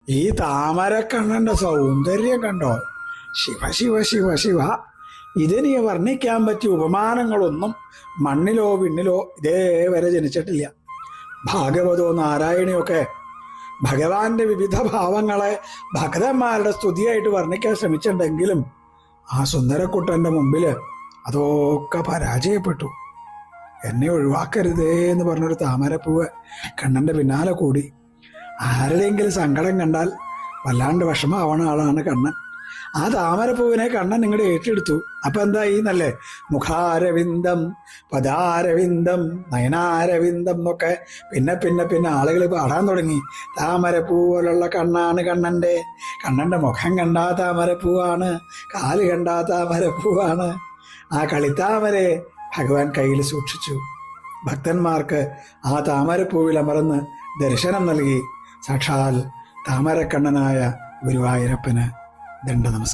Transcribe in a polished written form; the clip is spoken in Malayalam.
ഈ താമരക്കണ്ണന്റെ സൗന്ദര്യം കണ്ടോ? ശിവ ശിവ ശിവ ശിവ. ഇതിനി വർണ്ണിക്കാൻ പറ്റിയ ഉപമാനങ്ങളൊന്നും മണ്ണിലോ വിണ്ണിലോ ഇതേവരെ ജനിച്ചിട്ടില്ല. ഭാഗവതോ നാരായണിയൊക്കെ ഭഗവാന്റെ വിവിധ ഭാവങ്ങളെ ഭക്തന്മാരുടെ സ്തുതിയായിട്ട് വർണ്ണിക്കാൻ ശ്രമിച്ചിട്ടുണ്ടെങ്കിലും ആ സുന്ദരക്കുട്ടന്റെ മുമ്പിൽ അതൊക്കെ പരാജയപ്പെട്ടു. എന്നെ ഒഴിവാക്കരുതേ എന്ന് പറഞ്ഞൊരു താമരപ്പൂവ് കണ്ണന്റെ പിന്നാലെ കൂടി. ആരുടെയെങ്കിലും സങ്കടം കണ്ടാൽ വല്ലാണ്ട് വിഷമാവണ ആളാണ് കണ്ണൻ. ആ താമരപ്പൂവിനെ കണ്ണൻ നിങ്ങളുടെ ഏറ്റെടുത്തു. അപ്പൊ എന്തായി എന്നല്ലേ? മുഖാരവിന്ദം, പദാരവിന്ദം, നയനാരവിന്ദം എന്നൊക്കെ പിന്നെ പിന്നെ പിന്നെ ആളുകൾ പാടാൻ തുടങ്ങി. താമരപ്പൂ പോലുള്ള കണ്ണാണ് കണ്ണന്റെ. കണ്ണന്റെ മുഖം കണ്ടാ താമരപ്പൂവാണ്, കാല് കണ്ടാ താമരപ്പൂവാണ്. ആ കളിത്താമരയെ ഭഗവാൻ കയ്യിൽ സൂക്ഷിച്ചു. ഭക്തന്മാർക്ക് ആ താമരപ്പൂവിൽ അമർന്ന് ദർശനം നൽകി. സാക്ഷാൽ താമരക്കണ്ണനായ ഗുരുവായൂരപ്പന് ദണ്ഡ നമസ്കാരം.